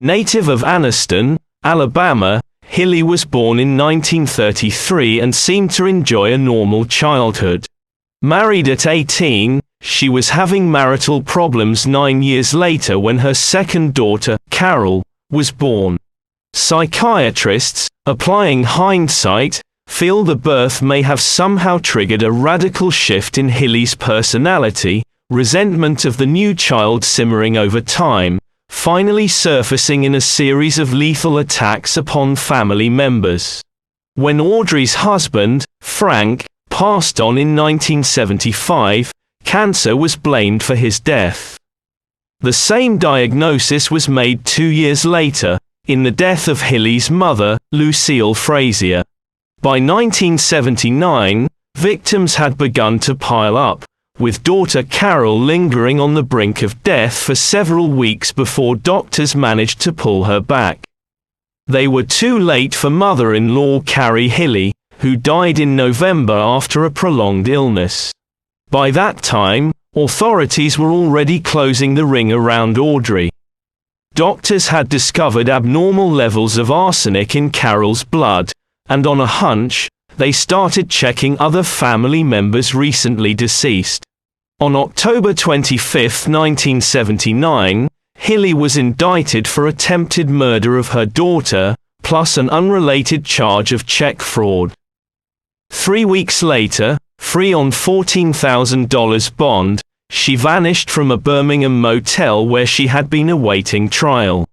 Native of Anniston, Alabama, Hilley was born in 1933 and seemed to enjoy a normal childhood. Married at 18, she was having marital problems 9 years later when her second daughter, Carol, was born. Psychiatrists, applying hindsight, feel the birth may have somehow triggered a radical shift in Hilley's personality, resentment of the new child simmering over time, finally surfacing in a series of lethal attacks upon family members. When Audrey's husband, Frank, passed on in 1975, cancer was blamed for his death. The same diagnosis was made 2 years later, in the death of Hilley's mother, Lucille Frazier. By 1979, victims had begun to pile up, with daughter Carol lingering on the brink of death for several weeks before doctors managed to pull her back. They were too late for mother-in-law Marie Hilley, who died in November after a prolonged illness. By that time, authorities were already closing the ring around Audrey. Doctors had discovered abnormal levels of arsenic in Carol's blood, and on a hunch, they started checking other family members recently deceased. On October 25, 1979, Hilley was indicted for attempted murder of her daughter, plus an unrelated charge of check fraud. 3 weeks later, free on $14,000 bond, she vanished from a Birmingham motel where she had been awaiting trial.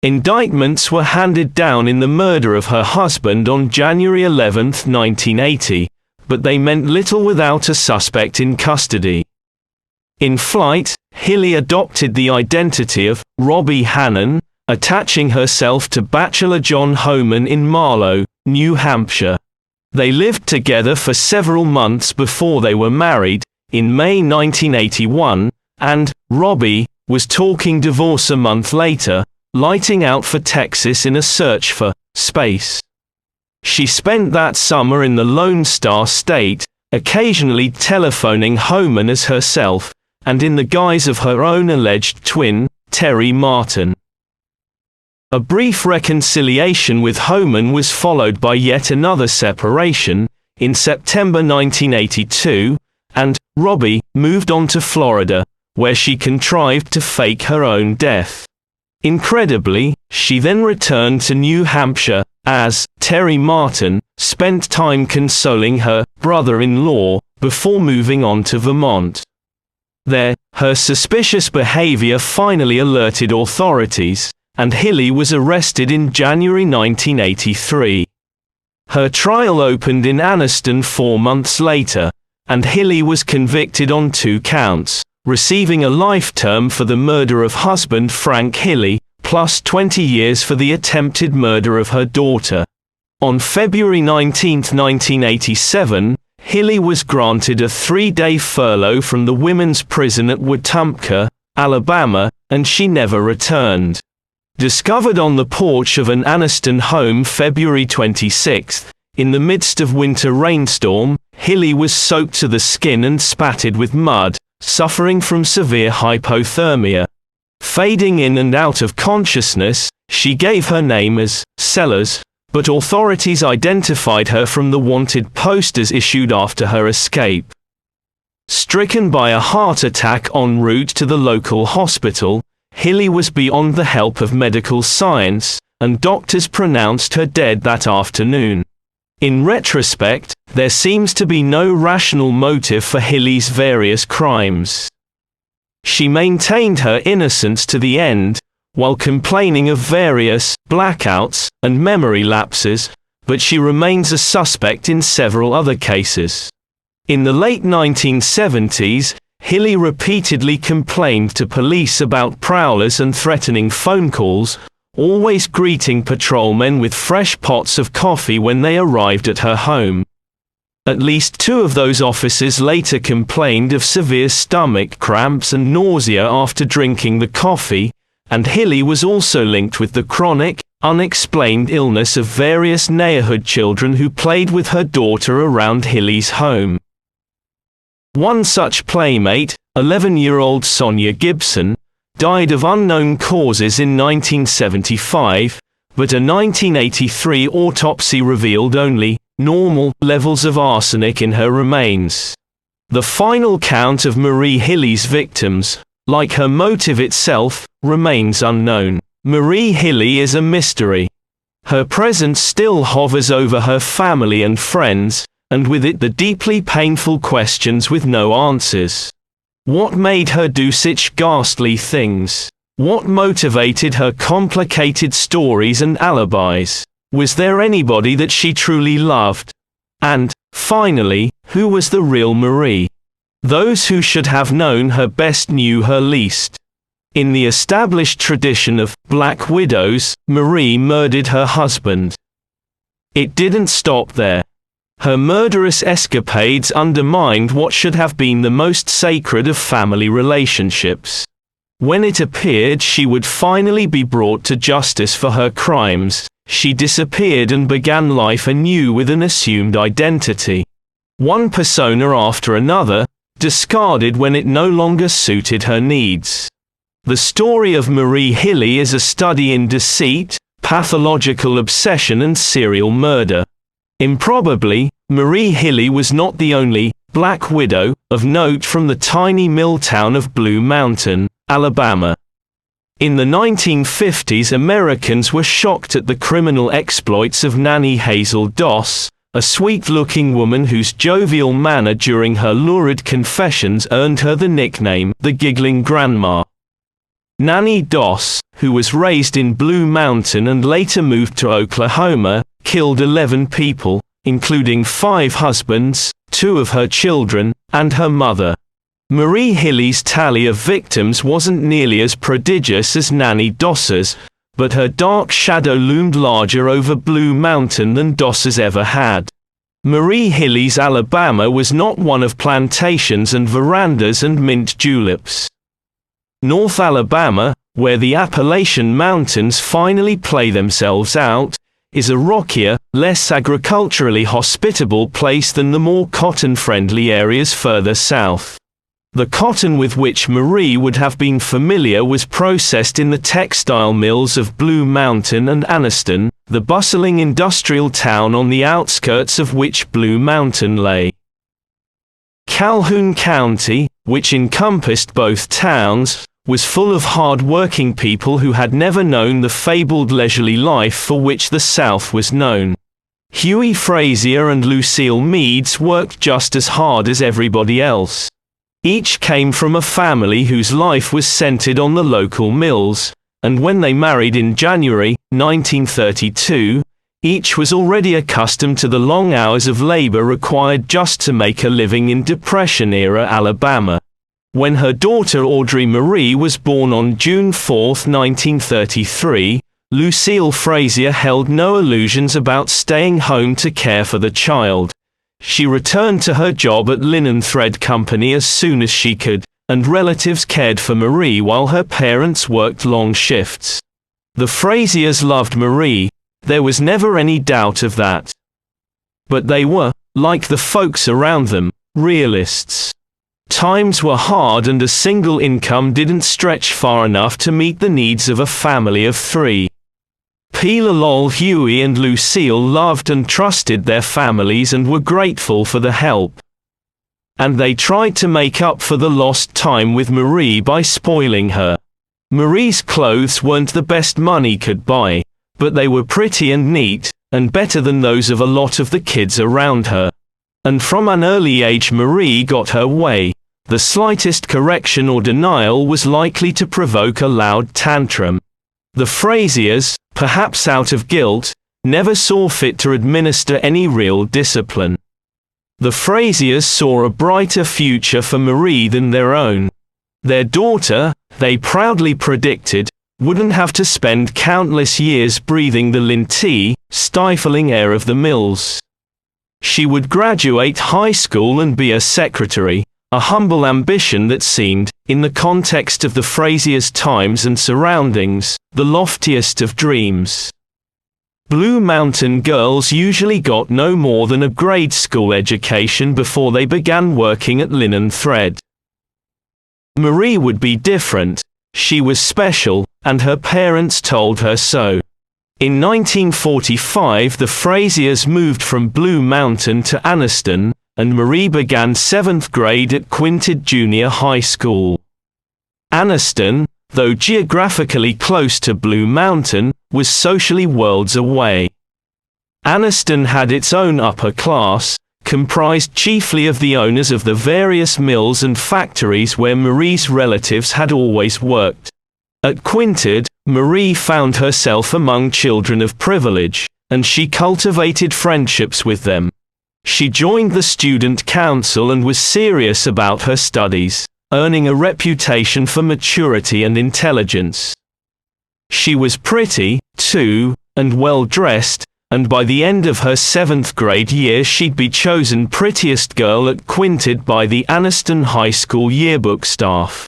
Indictments were handed down in the murder of her husband on January 11, 1980, but they meant little without a suspect in custody. In flight, Hilley adopted the identity of Robbie Hannon, attaching herself to bachelor John Homan in Marlow, New Hampshire. They lived together for several months before they were married, in May 1981, and Robbie was talking divorce a month later, lighting out for Texas in a search for space. She spent that summer in the Lone Star State, occasionally telephoning Homan as herself, and in the guise of her own alleged twin, Terry Martin. A brief reconciliation with Homan was followed by yet another separation, in September 1982, and Robbie moved on to Florida, where she contrived to fake her own death. Incredibly, she then returned to New Hampshire, as Terry Martin spent time consoling her brother-in-law before moving on to Vermont. There, her suspicious behavior finally alerted authorities, and Hilley was arrested in January 1983. Her trial opened in Anniston 4 months later, and Hilley was convicted on 2 counts, receiving a life term for the murder of husband Frank Hilley, plus 20 years for the attempted murder of her daughter. On February 19, 1987, Hilley was granted a 3-day furlough from the women's prison at Wetumpka, Alabama, and she never returned. Discovered on the porch of an Anniston home February 26, in the midst of winter rainstorm, Hilley was soaked to the skin and spattered with mud, suffering from severe hypothermia. Fading in and out of consciousness, she gave her name as Sellers, but authorities identified her from the wanted posters issued after her escape. Stricken by a heart attack en route to the local hospital, Hilley was beyond the help of medical science, and doctors pronounced her dead that afternoon. In retrospect, there seems to be no rational motive for Hilley's various crimes. She maintained her innocence to the end, while complaining of various blackouts and memory lapses, but she remains a suspect in several other cases. In the late 1970s, Hilley repeatedly complained to police about prowlers and threatening phone calls, always greeting patrolmen with fresh pots of coffee when they arrived at her home. At least 2 of those officers later complained of severe stomach cramps and nausea after drinking the coffee, and Hilley was also linked with the chronic, unexplained illness of various neighborhood children who played with her daughter around Hilley's home. One such playmate, 11-year-old Sonia Gibson, died of unknown causes in 1975, but a 1983 autopsy revealed only normal levels of arsenic in her remains. The final count of Marie Hilley's victims, like her motive itself, remains unknown. Marie Hilley is a mystery. Her presence still hovers over her family and friends, and with it the deeply painful questions with no answers. What made her do such ghastly things? What motivated her complicated stories and alibis? Was there anybody that she truly loved? And, finally, who was the real Marie? Those who should have known her best knew her least. In the established tradition of black widows, Marie murdered her husband. It didn't stop there. Her murderous escapades undermined what should have been the most sacred of family relationships. When it appeared she would finally be brought to justice for her crimes, she disappeared and began life anew with an assumed identity. One persona after another, discarded when it no longer suited her needs. The story of Marie Hilley is a study in deceit, pathological obsession and serial murder. Improbably, Marie Hilley was not the only black widow of note from the tiny mill town of Blue Mountain, Alabama. In the 1950s, Americans were shocked at the criminal exploits of Nanny Hazel Doss, a sweet-looking woman whose jovial manner during her lurid confessions earned her the nickname, the Giggling Grandma. Nanny Doss, who was raised in Blue Mountain and later moved to Oklahoma, killed 11 people, including 5 husbands, 2 of her children, and her mother. Marie Hilley's tally of victims wasn't nearly as prodigious as Nanny Doss's, but her dark shadow loomed larger over Blue Mountain than Doss's ever had. Marie Hilley's Alabama was not one of plantations and verandas and mint juleps. North Alabama, where the Appalachian Mountains finally play themselves out, is a rockier, less agriculturally hospitable place than the more cotton-friendly areas further south. The cotton with which Marie would have been familiar was processed in the textile mills of Blue Mountain and Anniston, the bustling industrial town on the outskirts of which Blue Mountain lay. Calhoun County, which encompassed both towns, was full of hard-working people who had never known the fabled leisurely life for which the South was known. Huey Frazier and Lucille Meads worked just as hard as everybody else. Each came from a family whose life was centered on the local mills, and when they married in January 1932, each was already accustomed to the long hours of labor required just to make a living in Depression-era Alabama. When her daughter Audrey Marie was born on June 4, 1933, Lucille Frazier held no illusions about staying home to care for the child. She returned to her job at Linen Thread Company as soon as she could, and relatives cared for Marie while her parents worked long shifts. The Fraziers loved Marie, there was never any doubt of that. But they were, like the folks around them, realists. Times were hard and a single income didn't stretch far enough to meet the needs of a family of 3. Lol, Huey and Lucille loved and trusted their families and were grateful for the help. And they tried to make up for the lost time with Marie by spoiling her. Marie's clothes weren't the best money could buy, but they were pretty and neat, and better than those of a lot of the kids around her. And from an early age Marie got her way. The slightest correction or denial was likely to provoke a loud tantrum. The Fraziers, perhaps out of guilt, never saw fit to administer any real discipline. The Fraziers saw a brighter future for Marie than their own. Their daughter, they proudly predicted, wouldn't have to spend countless years breathing the linty, stifling air of the mills. She would graduate high school and be a secretary, a humble ambition that seemed, in the context of the Fraziers' times and surroundings, the loftiest of dreams. Blue Mountain girls usually got no more than a grade school education before they began working at Linen Thread. Marie would be different. She was special, and her parents told her so. In 1945, the Fraziers moved from Blue Mountain to Anniston, and Marie began 7th grade at Quintid Junior High School. Anniston, though geographically close to Blue Mountain, was socially worlds away. Anniston had its own upper class, comprised chiefly of the owners of the various mills and factories where Marie's relatives had always worked. At Quintid, Marie found herself among children of privilege, and she cultivated friendships with them. She joined the student council and was serious about her studies, earning a reputation for maturity and intelligence. She was pretty, too, and well-dressed, and by the end of her 7th grade year she'd be chosen prettiest girl at Quintid by the Anniston High School yearbook staff.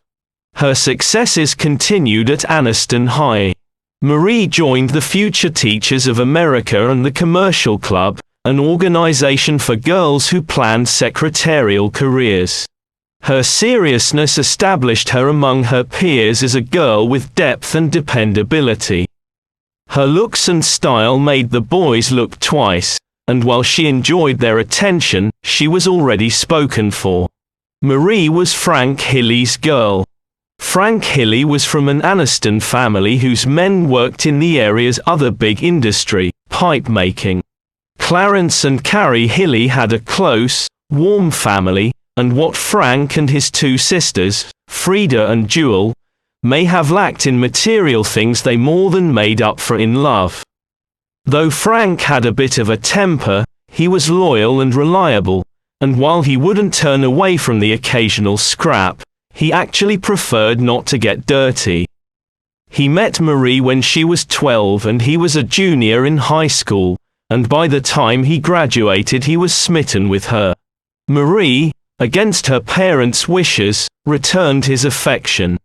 Her successes continued at Anniston High. Marie joined the Future Teachers of America and the Commercial Club, an organization for girls who planned secretarial careers. Her seriousness established her among her peers as a girl with depth and dependability. Her looks and style made the boys look twice, and while she enjoyed their attention, she was already spoken for. Marie was Frank Hilley's girl. Frank Hilley was from an Anniston family whose men worked in the area's other big industry, pipe making. Clarence and Carrie Hilley had a close, warm family, and what Frank and his two sisters, Frida and Jewel, may have lacked in material things they more than made up for in love. Though Frank had a bit of a temper, he was loyal and reliable, and while he wouldn't turn away from the occasional scrap, he actually preferred not to get dirty. He met Marie when she was 12 and he was a junior in high school, and by the time he graduated he was smitten with her. Marie, against her parents' wishes, returned his affection.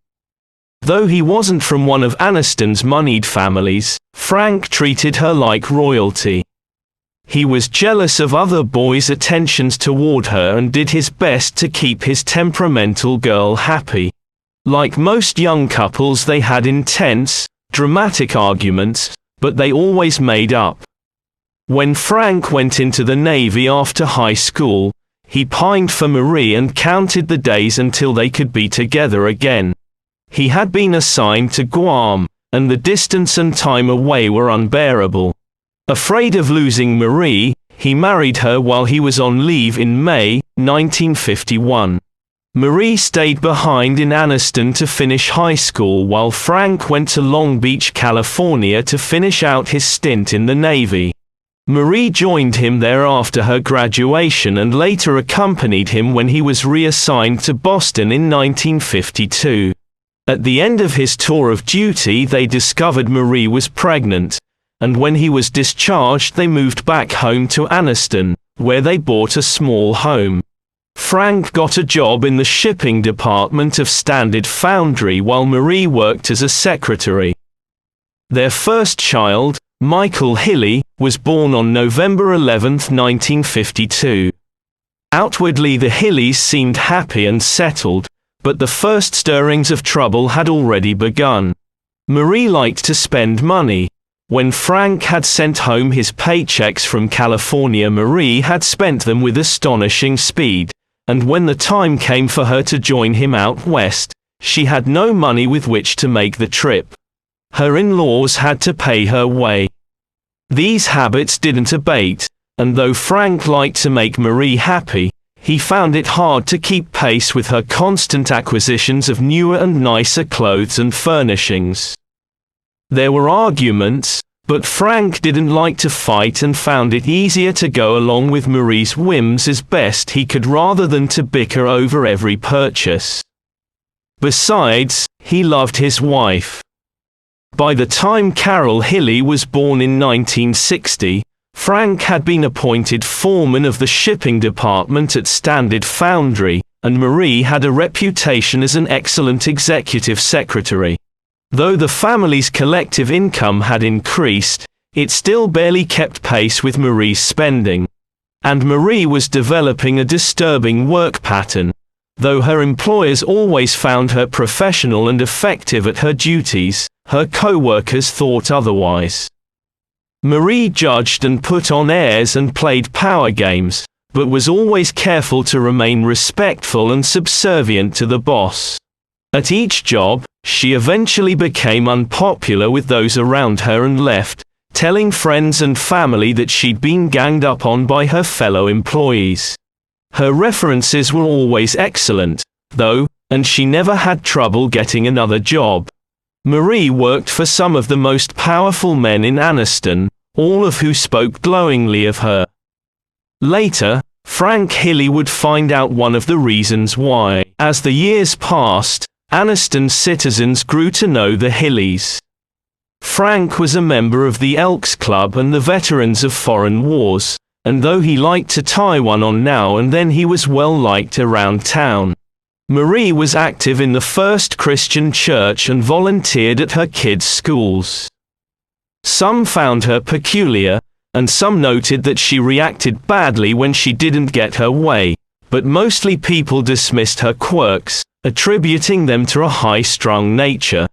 Though he wasn't from one of Anniston's moneyed families, Frank treated her like royalty. He was jealous of other boys' attentions toward her and did his best to keep his temperamental girl happy. Like most young couples, they had intense, dramatic arguments, but they always made up. When Frank went into the Navy after high school, he pined for Marie and counted the days until they could be together again. He had been assigned to Guam, and the distance and time away were unbearable. Afraid of losing Marie, he married her while he was on leave in May 1951. Marie stayed behind in Anniston to finish high school while Frank went to Long Beach, California to finish out his stint in the Navy. Marie joined him there after her graduation and later accompanied him when he was reassigned to Boston in 1952. At the end of his tour of duty, they discovered Marie was pregnant, and when he was discharged they moved back home to Anniston, where they bought a small home. Frank got a job in the shipping department of Standard Foundry while Marie worked as a secretary. Their first child, Michael Hilley, was born on November 11, 1952. Outwardly the Hilleys seemed happy and settled, but the first stirrings of trouble had already begun. Marie liked to spend money. When Frank had sent home his paychecks from California, Marie had spent them with astonishing speed, and when the time came for her to join him out west, she had no money with which to make the trip. Her in-laws had to pay her way. These habits didn't abate, and though Frank liked to make Marie happy, he found it hard to keep pace with her constant acquisitions of newer and nicer clothes and furnishings. There were arguments, but Frank didn't like to fight and found it easier to go along with Marie's whims as best he could rather than to bicker over every purchase. Besides, he loved his wife. By the time Carol Hilley was born in 1960, Frank had been appointed foreman of the shipping department at Standard Foundry, and Marie had a reputation as an excellent executive secretary. Though the family's collective income had increased, it still barely kept pace with Marie's spending. And Marie was developing a disturbing work pattern. Though her employers always found her professional and effective at her duties, her co-workers thought otherwise. Marie judged and put on airs and played power games, but was always careful to remain respectful and subservient to the boss. At each job, she eventually became unpopular with those around her and left, telling friends and family that she'd been ganged up on by her fellow employees. Her references were always excellent, though, and she never had trouble getting another job. Marie worked for some of the most powerful men in Anniston, all of who spoke glowingly of her. Later, Frank Hilley would find out one of the reasons why. As the years passed, Anniston citizens grew to know the Hilleys. Frank was a member of the Elks Club and the Veterans of Foreign Wars, and though he liked to tie one on now and then, he was well liked around town. Marie was active in the First Christian Church and volunteered at her kids' schools. Some found her peculiar, and some noted that she reacted badly when she didn't get her way, but mostly people dismissed her quirks, attributing them to a high-strung nature.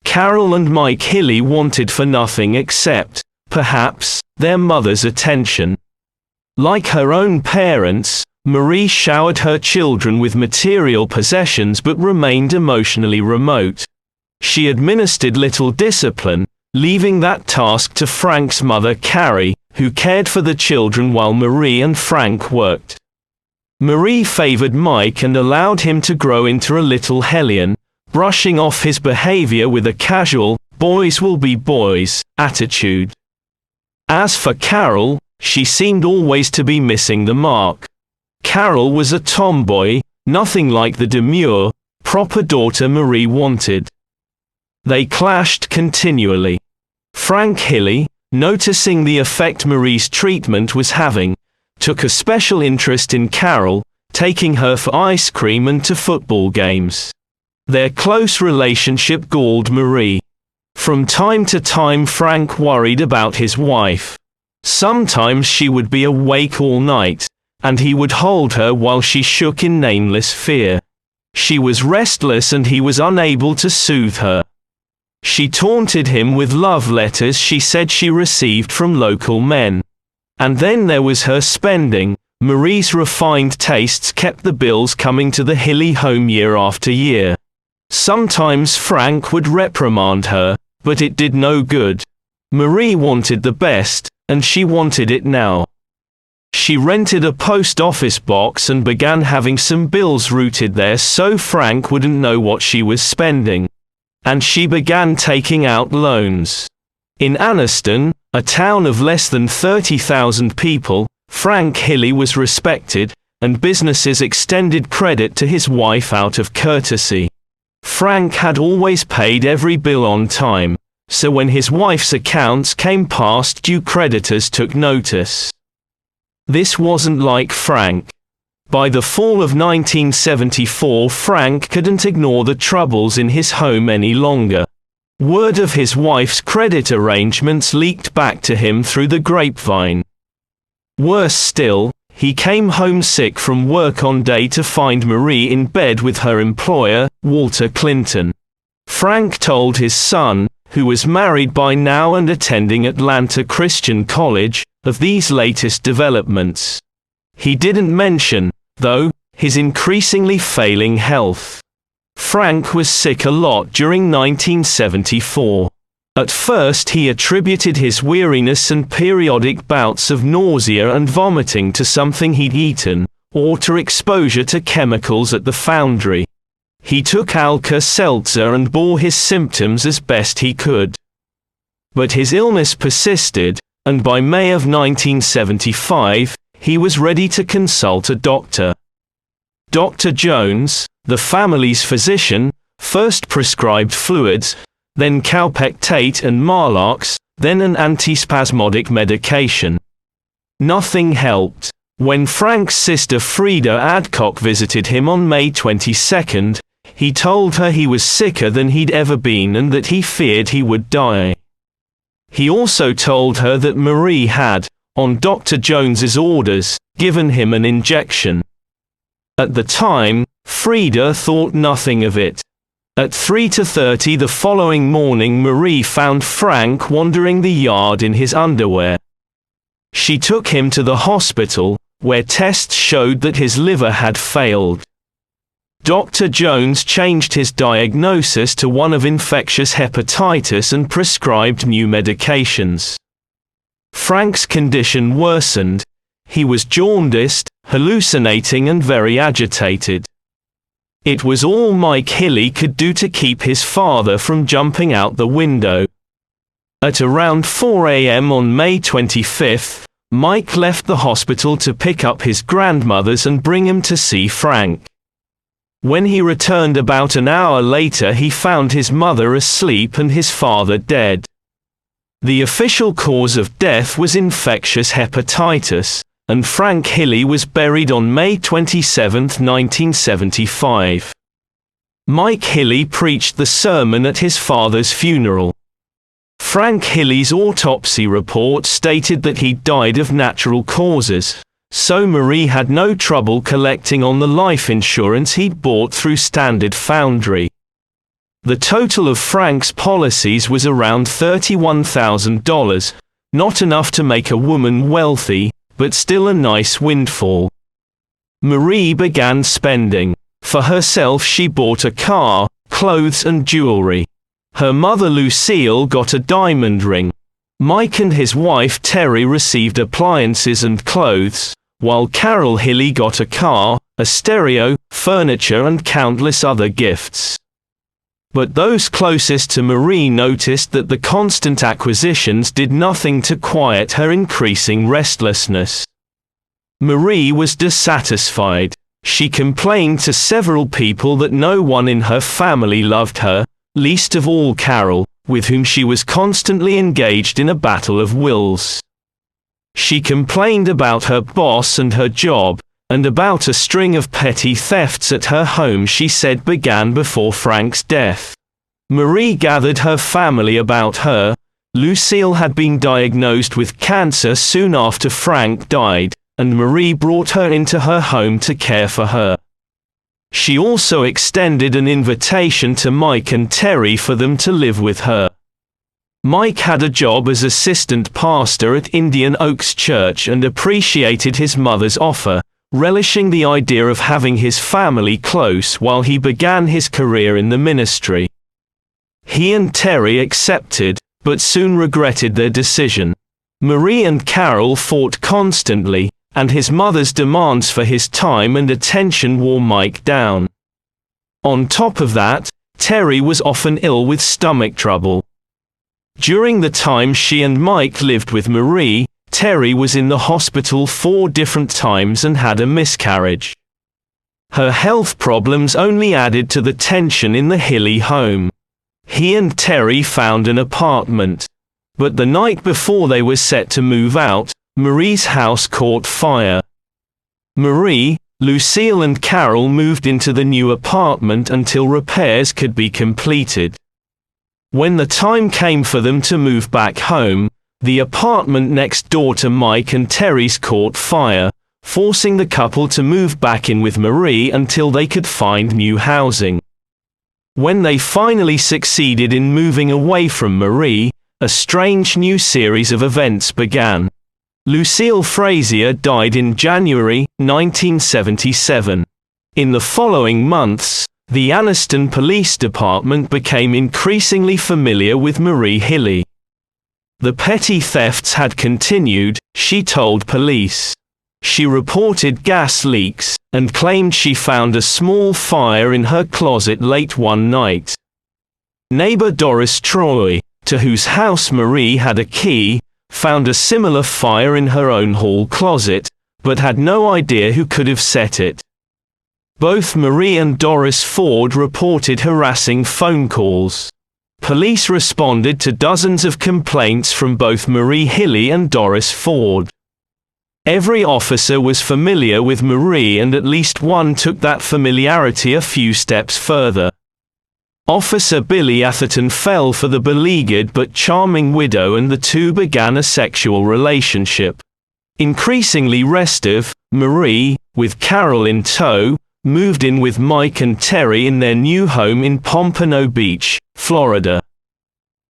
Carol and Mike Hilley wanted for nothing except, perhaps, their mother's attention. Like her own parents, Marie showered her children with material possessions but remained emotionally remote. She administered little discipline, leaving that task to Frank's mother Carrie, who cared for the children while Marie and Frank worked. Marie favored Mike and allowed him to grow into a little hellion, brushing off his behavior with a casual, boys will be boys, attitude. As for Carol, she seemed always to be missing the mark. Carol was a tomboy, nothing like the demure, proper daughter Marie wanted. They clashed continually. Frank Hilley, noticing the effect Marie's treatment was having, took a special interest in Carol, taking her for ice cream and to football games. Their close relationship galled Marie. From time to time Frank worried about his wife. Sometimes she would be awake all night, and he would hold her while she shook in nameless fear. She was restless and he was unable to soothe her. She taunted him with love letters she said she received from local men. And then there was her spending. Marie's refined tastes kept the bills coming to the Hilley home year after year. Sometimes Frank would reprimand her, but it did no good. Marie wanted the best, and she wanted it now. She rented a post office box and began having some bills routed there so Frank wouldn't know what she was spending. And she began taking out loans. In Anniston, a town of less than 30,000 people, Frank Hilley was respected, and businesses extended credit to his wife out of courtesy. Frank had always paid every bill on time, so when his wife's accounts came past due, creditors took notice. This wasn't like Frank. By the fall of 1974, Frank couldn't ignore the troubles in his home any longer. Word of his wife's credit arrangements leaked back to him through the grapevine. Worse still, he came home sick from work one day to find Marie in bed with her employer, Walter Clinton. Frank told his son, who was married by now and attending Atlanta Christian College, of these latest developments. He didn't mention, though, his increasingly failing health. Frank was sick a lot during 1974. At first he attributed his weariness and periodic bouts of nausea and vomiting to something he'd eaten, or to exposure to chemicals at the foundry. He took Alka-Seltzer and bore his symptoms as best he could. But his illness persisted, and by May of 1975, he was ready to consult a doctor. Dr. Jones, the family's physician, first prescribed fluids, then Calpectate and Marlox, then an antispasmodic medication. Nothing helped. When Frank's sister Frida Adcock visited him on May 22, he told her he was sicker than he'd ever been and that he feared he would die. He also told her that Marie had, on Dr. Jones's orders, given him an injection. At the time, Frieda thought nothing of it. At 3:30 the following morning, Marie found Frank wandering the yard in his underwear. She took him to the hospital, where tests showed that his liver had failed. Dr. Jones changed his diagnosis to one of infectious hepatitis and prescribed new medications. Frank's condition worsened. He was jaundiced, hallucinating and very agitated. It was all Mike Hilley could do to keep his father from jumping out the window. At around 4 a.m. on May 25, Mike left the hospital to pick up his grandmothers and bring him to see Frank. When he returned about an hour later, he found his mother asleep and his father dead. The official cause of death was infectious hepatitis, and Frank Hilley was buried on May 27, 1975. Mike Hilley preached the sermon at his father's funeral. Frank Hilley's autopsy report stated that he died of natural causes, so Marie had no trouble collecting on the life insurance he'd bought through Standard Foundry. The total of Frank's policies was around $31,000, not enough to make a woman wealthy, but still a nice windfall. Marie began spending. For herself she bought a car, clothes and jewelry. Her mother Lucille got a diamond ring. Mike and his wife Terry received appliances and clothes, while Carol Hilley got a car, a stereo, furniture and countless other gifts. But those closest to Marie noticed that the constant acquisitions did nothing to quiet her increasing restlessness. Marie was dissatisfied. She complained to several people that no one in her family loved her, least of all Carol, with whom she was constantly engaged in a battle of wills. She complained about her boss and her job, and about a string of petty thefts at her home she said began before Frank's death. Marie gathered her family about her. Lucille had been diagnosed with cancer soon after Frank died, and Marie brought her into her home to care for her. She also extended an invitation to Mike and Terry for them to live with her. Mike had a job as assistant pastor at Indian Oaks Church and appreciated his mother's offer, relishing the idea of having his family close while he began his career in the ministry. He and Terry accepted, but soon regretted their decision. Marie and Carol fought constantly, and his mother's demands for his time and attention wore Mike down. On top of that, Terry was often ill with stomach trouble. During the time she and Mike lived with Marie, Terry was in the hospital 4 different times and had a miscarriage. Her health problems only added to the tension in the Hilley home. He and Terry found an apartment. But the night before they were set to move out, Marie's house caught fire. Marie, Lucille and Carol moved into the new apartment until repairs could be completed. When the time came for them to move back home, the apartment next door to Mike and Terry's caught fire, forcing the couple to move back in with Marie until they could find new housing. When they finally succeeded in moving away from Marie, a strange new series of events began. Lucille Frazier died in January 1977. In the following months, the Anniston Police Department became increasingly familiar with Marie Hilley. The petty thefts had continued, she told police. She reported gas leaks, and claimed she found a small fire in her closet late one night. Neighbor Doris Troy, to whose house Marie had a key, found a similar fire in her own hall closet, but had no idea who could have set it. Both Marie and Doris Ford reported harassing phone calls. Police responded to dozens of complaints from both Marie Hilley and Doris Ford. Every officer was familiar with Marie, and at least one took that familiarity a few steps further. Officer Billy Atherton fell for the beleaguered but charming widow, and the two began a sexual relationship. Increasingly restive, Marie, with Carol in tow, moved in with Mike and Terry in their new home in Pompano Beach, Florida.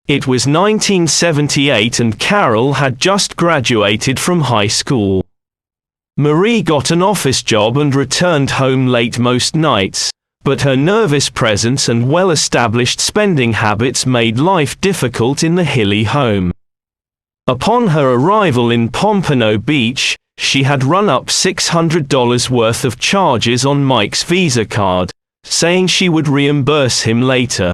It was 1978 and Carol had just graduated from high school. Marie got an office job and returned home late most nights, but her nervous presence and well-established spending habits made life difficult in the Hilley home. Upon her arrival in Pompano Beach, she had run up $600 worth of charges on Mike's Visa card, saying she would reimburse him later.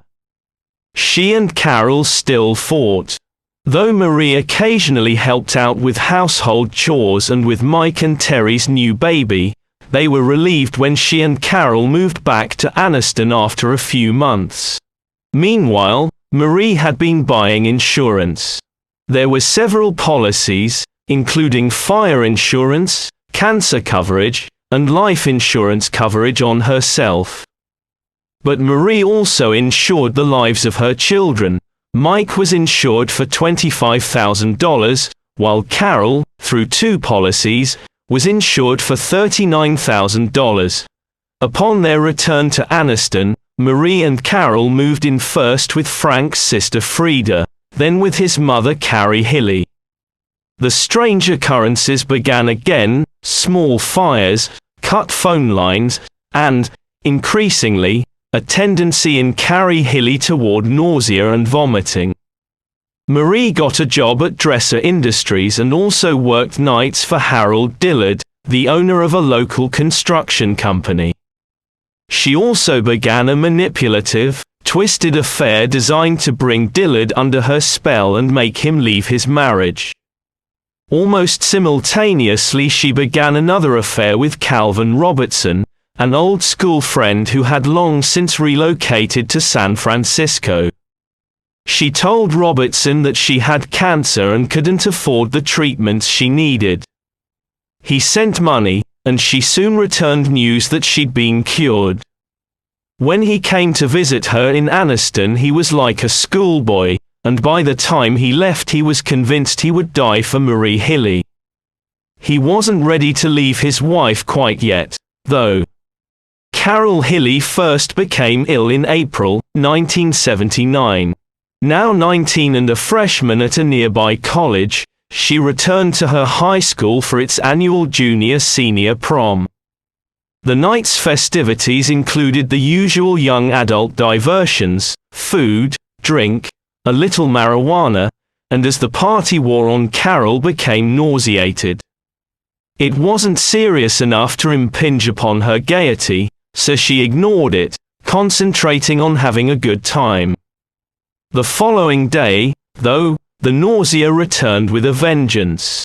She and Carol still fought. Though Marie occasionally helped out with household chores and with Mike and Terry's new baby, they were relieved when she and Carol moved back to Anniston after a few months. Meanwhile, Marie had been buying insurance. There were several policies, including fire insurance, cancer coverage, and life insurance coverage on herself. But Marie also insured the lives of her children. Mike was insured for $25,000, while Carol, through 2 policies, was insured for $39,000. Upon their return to Anniston, Marie and Carol moved in first with Frank's sister Frida, then with his mother Carrie Hilley. The strange occurrences began again: small fires, cut phone lines, and, increasingly, a tendency in Carrie Hilley toward nausea and vomiting. Marie got a job at Dresser Industries and also worked nights for Harold Dillard, the owner of a local construction company. She also began a manipulative, twisted affair designed to bring Dillard under her spell and make him leave his marriage. Almost simultaneously she began another affair with Calvin Robertson, an old school friend who had long since relocated to San Francisco. She told Robertson that she had cancer and couldn't afford the treatments she needed. He sent money, and she soon returned news that she'd been cured. When he came to visit her in Anniston, he was like a schoolboy, and by the time he left he was convinced he would die for Marie Hilley. He wasn't ready to leave his wife quite yet, though. Carol Hilley first became ill in April 1979. Now 19 and a freshman at a nearby college, she returned to her high school for its annual junior-senior prom. The night's festivities included the usual young adult diversions: food, drink, a little marijuana, and as the party wore on, Carol became nauseated. It wasn't serious enough to impinge upon her gaiety, so she ignored it, concentrating on having a good time. The following day, though, the nausea returned with a vengeance.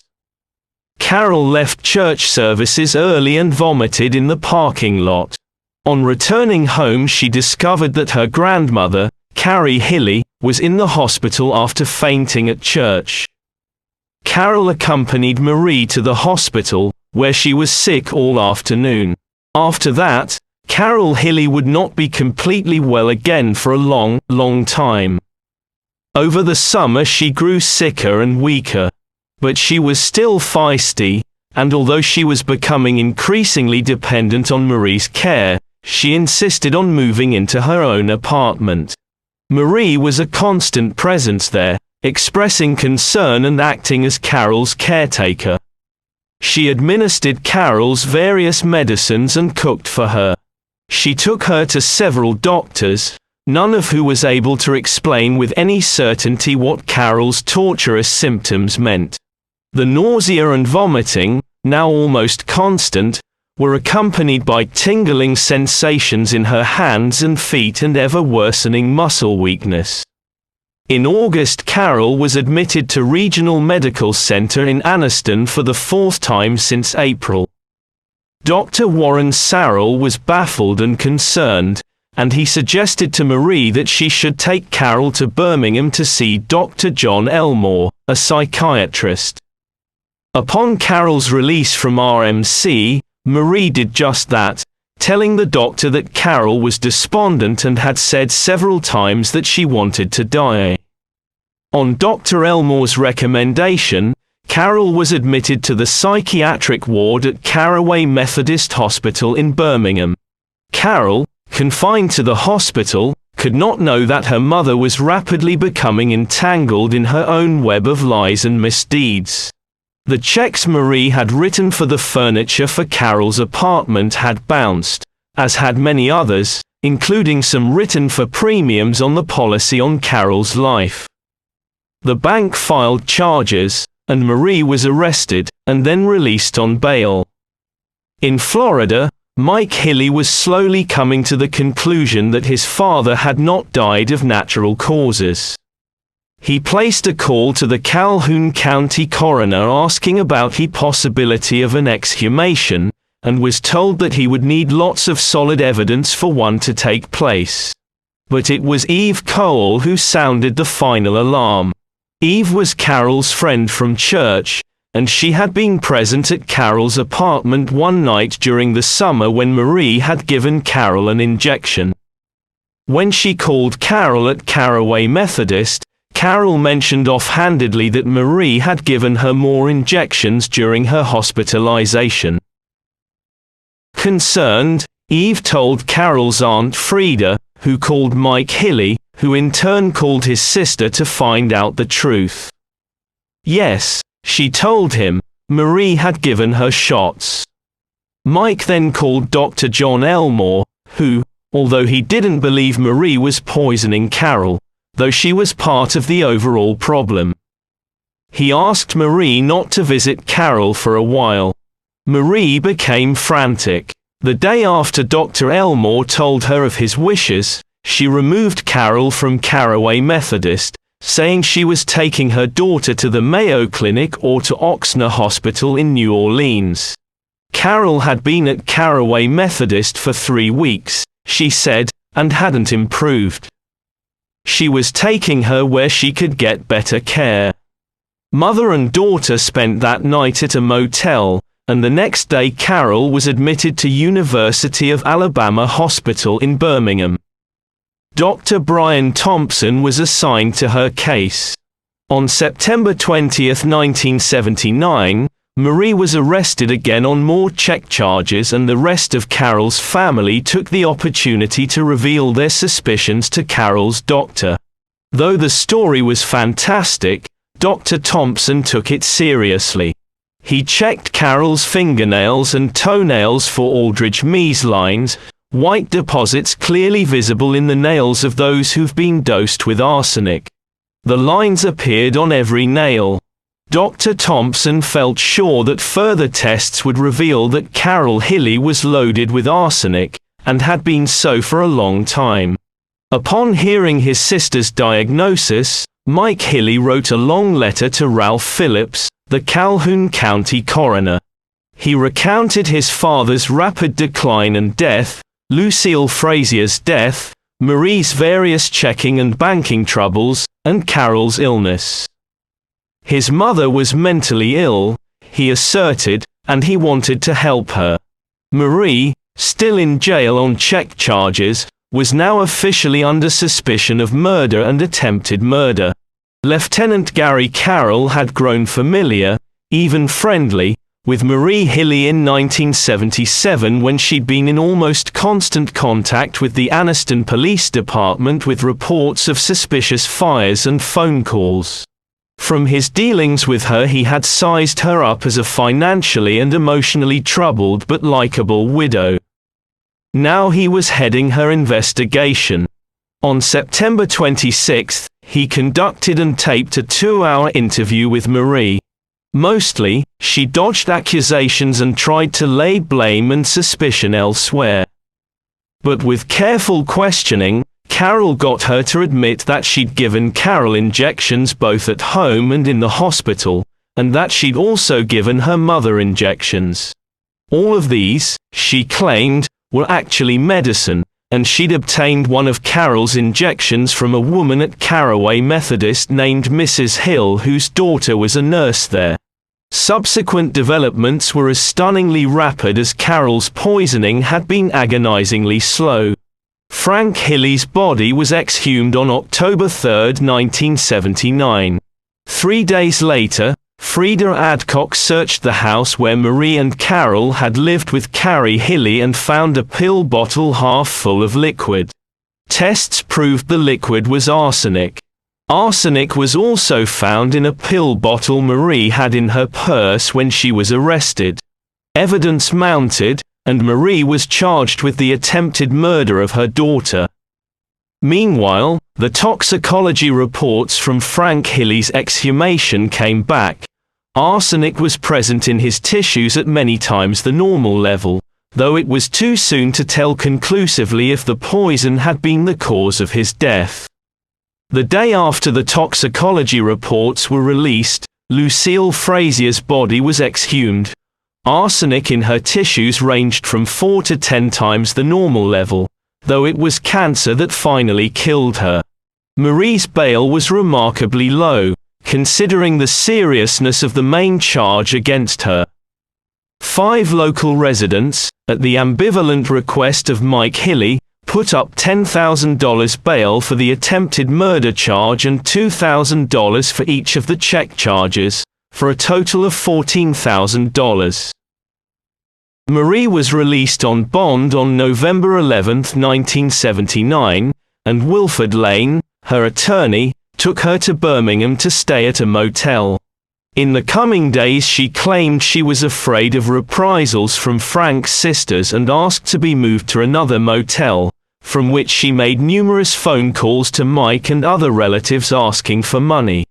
Carol left church services early and vomited in the parking lot. On returning home, she discovered that her grandmother, Carrie Hilley, was in the hospital after fainting at church. Carol accompanied Marie to the hospital, where she was sick all afternoon. After that, Carol Hilley would not be completely well again for a long, long time. Over the summer she grew sicker and weaker. But she was still feisty, and although she was becoming increasingly dependent on Marie's care, she insisted on moving into her own apartment. Marie was a constant presence there, expressing concern and acting as Carol's caretaker. She administered Carol's various medicines and cooked for her. She took her to several doctors, none of who was able to explain with any certainty what Carol's torturous symptoms meant. The nausea and vomiting, now almost constant, were accompanied by tingling sensations in her hands and feet and ever-worsening muscle weakness. In August, Carol was admitted to Regional Medical Center in Anniston for the 4th time since April. Dr. Warren Sarrell was baffled and concerned, and he suggested to Marie that she should take Carol to Birmingham to see Dr. John Elmore, a psychiatrist. Upon Carol's release from RMC, Marie did just that, telling the doctor that Carol was despondent and had said several times that she wanted to die. On Dr. Elmore's recommendation, Carol was admitted to the psychiatric ward at Caraway Methodist Hospital in Birmingham. Carol, confined to the hospital, could not know that her mother was rapidly becoming entangled in her own web of lies and misdeeds. The checks Marie had written for the furniture for Carol's apartment had bounced, as had many others, including some written for premiums on the policy on Carol's life. The bank filed charges, and Marie was arrested, and then released on bail. In Florida, Mike Hilley was slowly coming to the conclusion that his father had not died of natural causes. He placed a call to the Calhoun County coroner asking about the possibility of an exhumation, and was told that he would need lots of solid evidence for one to take place. But it was Eve Cole who sounded the final alarm. Eve was Carol's friend from church, and she had been present at Carol's apartment one night during the summer when Marie had given Carol an injection. When she called Carol at Caraway Methodist, Carol mentioned offhandedly that Marie had given her more injections during her hospitalization. Concerned, Eve told Carol's Aunt Frida, who called Mike Hilley, who in turn called his sister to find out the truth. Yes, she told him, Marie had given her shots. Mike then called Dr. John Elmore, who, although he didn't believe Marie was poisoning Carol, though she was part of the overall problem. He asked Marie not to visit Carol for a while. Marie became frantic. The day after Dr. Elmore told her of his wishes, she removed Carol from Caraway Methodist, saying she was taking her daughter to the Mayo Clinic or to Ochsner Hospital in New Orleans. Carol had been at Caraway Methodist for 3 weeks, she said, and hadn't improved. She was taking her where she could get better care. Mother and daughter spent that night at a motel, and the next day Carol was admitted to University of Alabama Hospital in Birmingham. Dr. Brian Thompson was assigned to her case. On September 20, 1979, Marie was arrested again on more check charges, and the rest of Carol's family took the opportunity to reveal their suspicions to Carol's doctor. Though the story was fantastic, Dr. Thompson took it seriously. He checked Carol's fingernails and toenails for Aldrich Mees lines, white deposits clearly visible in the nails of those who've been dosed with arsenic. The lines appeared on every nail. Dr. Thompson felt sure that further tests would reveal that Carol Hilley was loaded with arsenic, and had been so for a long time. Upon hearing his sister's diagnosis, Mike Hilley wrote a long letter to Ralph Phillips, the Calhoun County coroner. He recounted his father's rapid decline and death, Lucille Frazier's death, Marie's various checking and banking troubles, and Carol's illness. His mother was mentally ill, he asserted, and he wanted to help her. Marie, still in jail on check charges, was now officially under suspicion of murder and attempted murder. Lieutenant Gary Carroll had grown familiar, even friendly, with Marie Hilley in 1977 when she'd been in almost constant contact with the Anniston Police Department with reports of suspicious fires and phone calls. From his dealings with her, he had sized her up as a financially and emotionally troubled but likable widow. Now he was heading her investigation. On September 26, he conducted and taped a 2-hour interview with Marie. Mostly, she dodged accusations and tried to lay blame and suspicion elsewhere. But with careful questioning, Carol got her to admit that she'd given Carol injections both at home and in the hospital, and that she'd also given her mother injections. All of these, she claimed, were actually medicine, and she'd obtained one of Carol's injections from a woman at Caraway Methodist named Mrs. Hill, whose daughter was a nurse there. Subsequent developments were as stunningly rapid as Carol's poisoning had been agonizingly slow. Frank Hilley's body was exhumed on October 3, 1979. 3 days later, Frida Adcock searched the house where Marie and Carol had lived with Carrie Hilley and found a pill bottle half full of liquid. Tests proved the liquid was arsenic. Arsenic was also found in a pill bottle Marie had in her purse when she was arrested. Evidence mounted, and Marie was charged with the attempted murder of her daughter. Meanwhile, the toxicology reports from Frank Hilley's exhumation came back. Arsenic was present in his tissues at many times the normal level, though it was too soon to tell conclusively if the poison had been the cause of his death. The day after the toxicology reports were released, Lucille Frazier's body was exhumed. Arsenic in her tissues ranged from 4 to 10 times the normal level, though it was cancer that finally killed her. Marie's bail was remarkably low, considering the seriousness of the main charge against her. 5 local residents, at the ambivalent request of Mike Hilley, put up $10,000 bail for the attempted murder charge and $2,000 for each of the check charges, for a total of $14,000. Marie was released on bond on November 11, 1979, and Wilford Lane, her attorney, took her to Birmingham to stay at a motel. In the coming days she claimed she was afraid of reprisals from Frank's sisters and asked to be moved to another motel, from which she made numerous phone calls to Mike and other relatives asking for money.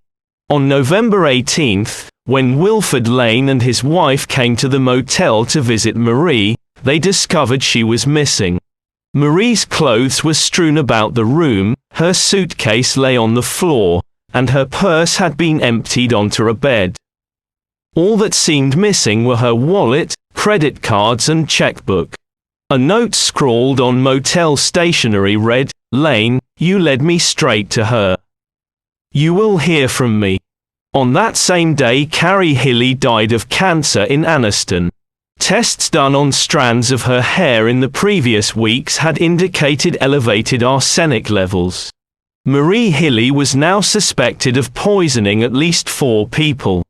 On November 18, when Wilford Lane and his wife came to the motel to visit Marie, they discovered she was missing. Marie's clothes were strewn about the room, her suitcase lay on the floor, and her purse had been emptied onto a bed. All that seemed missing were her wallet, credit cards and checkbook. A note scrawled on motel stationery read, "Lane, you led me straight to her. You will hear from me." On that same day Carrie Hilley died of cancer in Anniston. Tests done on strands of her hair in the previous weeks had indicated elevated arsenic levels. Marie Hilley was now suspected of poisoning at least 4 people.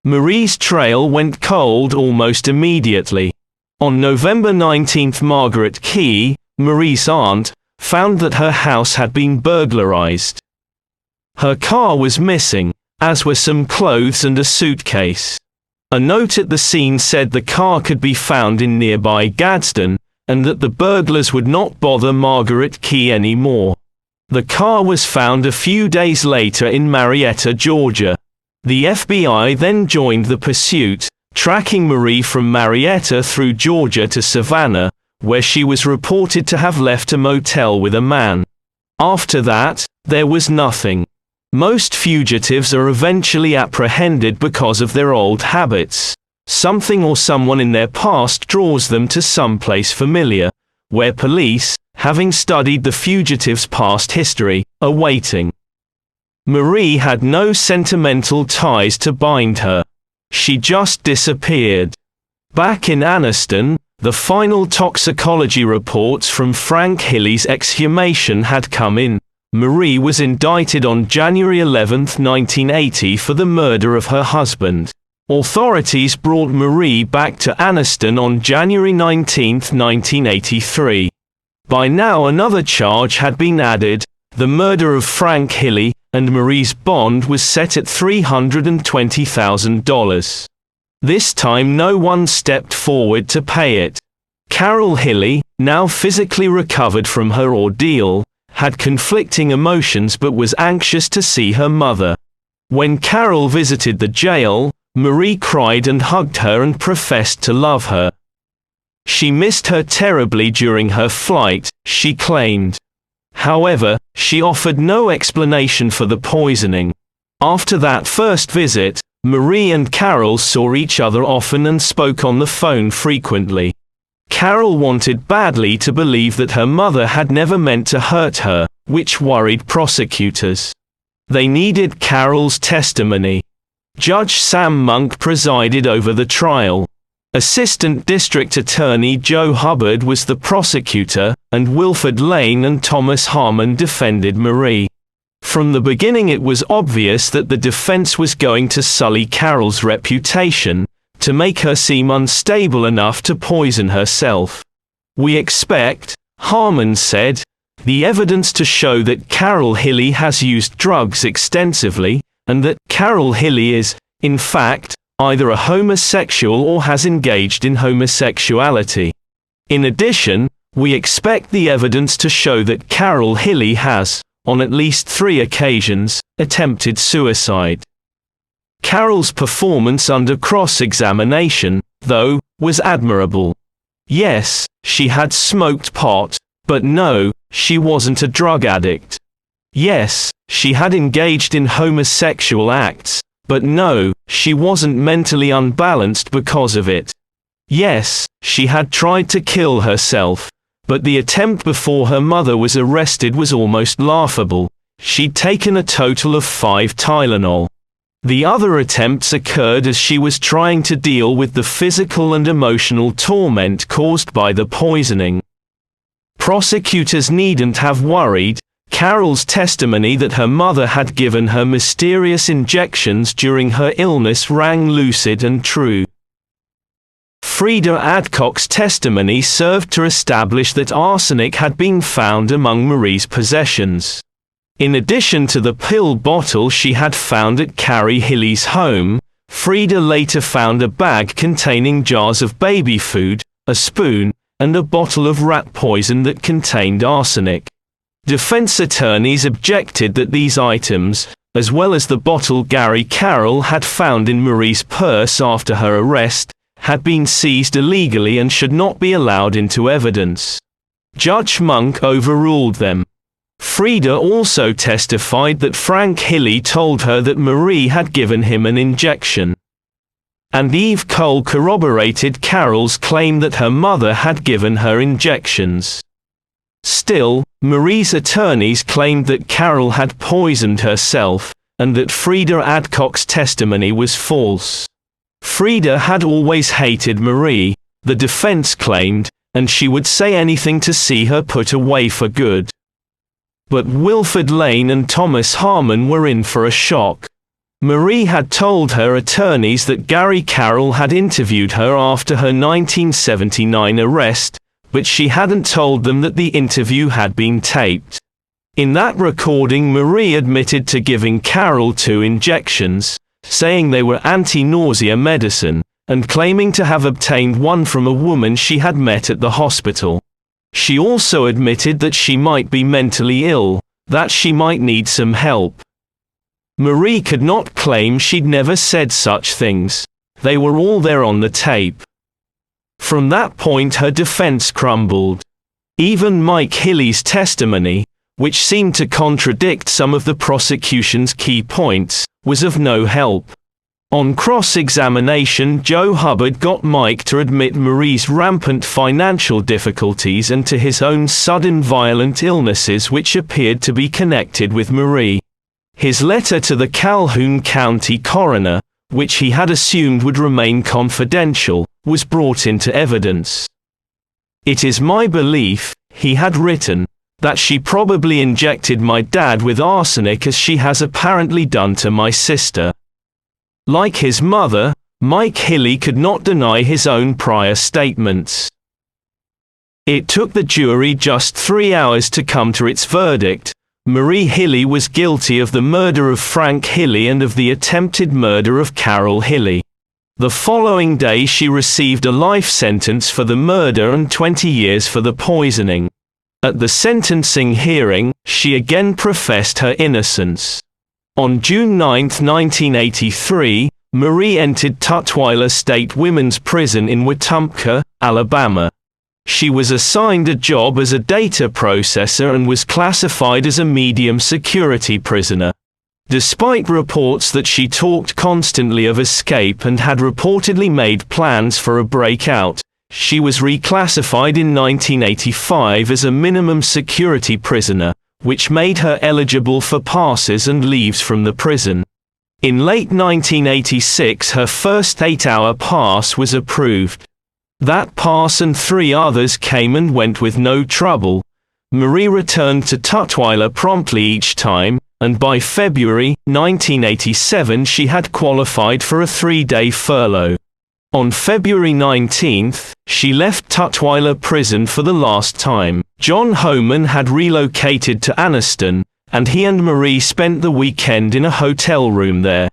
Marie's trail went cold almost immediately. On November 19, Margaret Key, Marie's aunt, found that her house had been burglarized. Her car was missing, as were some clothes and a suitcase. A note at the scene said the car could be found in nearby Gadsden, and that the burglars would not bother Margaret Key anymore. The car was found a few days later in Marietta, Georgia. The FBI then joined the pursuit, tracking Marie from Marietta through Georgia to Savannah, where she was reported to have left a motel with a man. After that, there was nothing. Most fugitives are eventually apprehended because of their old habits. Something or someone in their past draws them to some place familiar, where police, having studied the fugitive's past history, are waiting. Marie had no sentimental ties to bind her. She just disappeared. Back in Anniston, the final toxicology reports from Frank Hilley's exhumation had come in. Marie was indicted on January 11, 1980 for the murder of her husband. Authorities brought Marie back to Anniston on January 19, 1983. By now another charge had been added, the murder of Frank Hilley, and Marie's bond was set at $320,000. This time no one stepped forward to pay it. Carol Hilley, now physically recovered from her ordeal, had conflicting emotions but was anxious to see her mother. When Carol visited the jail, Marie cried and hugged her and professed to love her. She missed her terribly during her flight, she claimed. However, she offered no explanation for the poisoning. After that first visit, Marie and Carol saw each other often and spoke on the phone frequently. Carol wanted badly to believe that her mother had never meant to hurt her, which worried prosecutors. They needed Carol's testimony. Judge Sam Monk presided over the trial. Assistant District Attorney Joe Hubbard was the prosecutor, and Wilford Lane and Thomas Harmon defended Marie. From the beginning it was obvious that the defense was going to sully Carol's reputation, to make her seem unstable enough to poison herself. We expect, Harmon said, the evidence to show that Carol Hilley has used drugs extensively, and that Carol Hilley is, in fact, either a homosexual or has engaged in homosexuality. In addition, we expect the evidence to show that Carol Hilley has, on at least 3 occasions, attempted suicide. Carol's performance under cross-examination, though, was admirable. Yes, she had smoked pot, but no, she wasn't a drug addict. Yes, she had engaged in homosexual acts, but no, she wasn't mentally unbalanced because of it. Yes, she had tried to kill herself, but the attempt before her mother was arrested was almost laughable. She'd taken a total of 5 Tylenol. The other attempts occurred as she was trying to deal with the physical and emotional torment caused by the poisoning. Prosecutors needn't have worried. Carol's testimony that her mother had given her mysterious injections during her illness rang lucid and true. Frida Adcock's testimony served to establish that arsenic had been found among Marie's possessions. In addition to the pill bottle she had found at Carrie Hilley's home, Frida later found a bag containing jars of baby food, a spoon, and a bottle of rat poison that contained arsenic. Defense attorneys objected that these items, as well as the bottle Gary Carroll had found in Marie's purse after her arrest, had been seized illegally and should not be allowed into evidence. Judge Monk overruled them. Frida also testified that Frank Hilley told her that Marie had given him an injection. And Eve Cole corroborated Carol's claim that her mother had given her injections. Still, Marie's attorneys claimed that Carol had poisoned herself, and that Frida Adcock's testimony was false. Frida had always hated Marie, the defense claimed, and she would say anything to see her put away for good. But Wilford Lane and Thomas Harmon were in for a shock. Marie had told her attorneys that Gary Carroll had interviewed her after her 1979 arrest, but she hadn't told them that the interview had been taped. In that recording, Marie admitted to giving Carroll 2 injections, saying they were anti-nausea medicine, and claiming to have obtained one from a woman she had met at the hospital. She also admitted that she might be mentally ill, that she might need some help. Marie could not claim she'd never said such things. They were all there on the tape. From that point her defense crumbled. Even Mike Hilley's testimony, which seemed to contradict some of the prosecution's key points, was of no help. On cross-examination, Joe Hubbard got Mike to admit Marie's rampant financial difficulties and to his own sudden violent illnesses which appeared to be connected with Marie. His letter to the Calhoun County coroner, which he had assumed would remain confidential, was brought into evidence. "It is my belief," he had written, "that she probably injected my dad with arsenic as she has apparently done to my sister." Like his mother, Mike Hilley could not deny his own prior statements. It took the jury just 3 hours to come to its verdict. Marie Hilley was guilty of the murder of Frank Hilley and of the attempted murder of Carol Hilley. The following day she received a life sentence for the murder and 20 years for the poisoning. At the sentencing hearing, she again professed her innocence. On June 9, 1983, Marie entered Tutwiler State Women's Prison in Wetumpka, Alabama. She was assigned a job as a data processor and was classified as a medium security prisoner. Despite reports that she talked constantly of escape and had reportedly made plans for a breakout, she was reclassified in 1985 as a minimum security prisoner, which made her eligible for passes and leaves from the prison. In late 1986 her first 8-hour pass was approved. That pass and 3 others came and went with no trouble. Marie returned to Tutwiler promptly each time, and by February 1987 she had qualified for a 3-day furlough. On February 19, she left Tutwiler prison for the last time. John Homan had relocated to Anniston, and he and Marie spent the weekend in a hotel room there.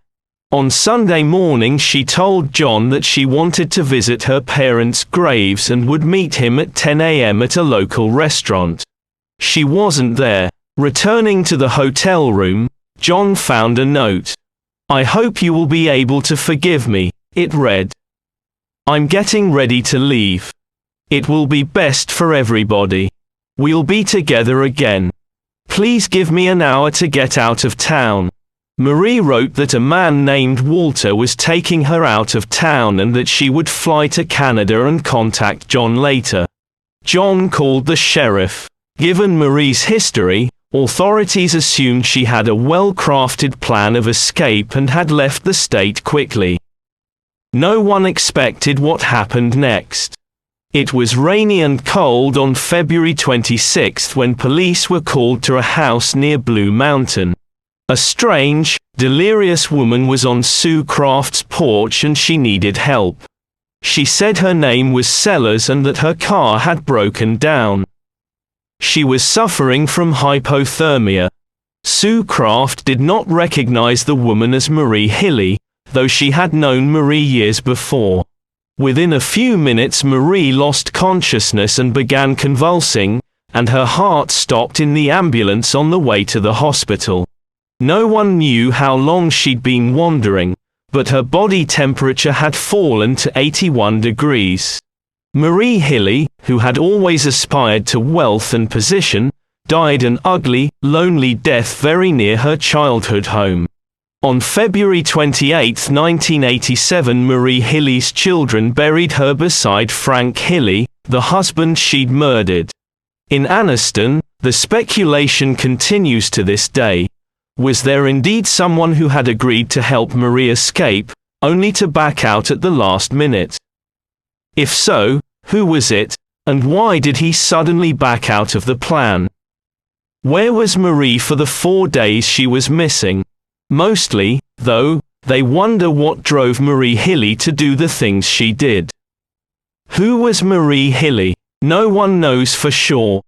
On Sunday morning she told John that she wanted to visit her parents' graves and would meet him at 10 a.m. at a local restaurant. She wasn't there. Returning to the hotel room, John found a note. "I hope you will be able to forgive me," it read. "I'm getting ready to leave. It will be best for everybody. We'll be together again. Please give me an hour to get out of town." Marie wrote that a man named Walter was taking her out of town and that she would fly to Canada and contact John later. John called the sheriff. Given Marie's history, authorities assumed she had a well-crafted plan of escape and had left the state quickly. No one expected what happened next. It was rainy and cold on February 26 when police were called to a house near Blue Mountain. A strange, delirious woman was on Sue Craft's porch and she needed help. She said her name was Sellers and that her car had broken down. She was suffering from hypothermia. Sue Craft did not recognize the woman as Marie Hilley, though she had known Marie years before. Within a few minutes Marie lost consciousness and began convulsing, and her heart stopped in the ambulance on the way to the hospital. No one knew how long she'd been wandering, but her body temperature had fallen to 81 degrees. Marie Hilley, who had always aspired to wealth and position, died an ugly, lonely death very near her childhood home. On February 28, 1987, Marie Hilley's children buried her beside Frank Hilley, the husband she'd murdered. In Anniston, the speculation continues to this day. Was there indeed someone who had agreed to help Marie escape, only to back out at the last minute? If so, who was it, and why did he suddenly back out of the plan? Where was Marie for the 4 days she was missing? Mostly, though, they wonder what drove Marie Hilley to do the things she did. Who was Marie Hilley? No one knows for sure.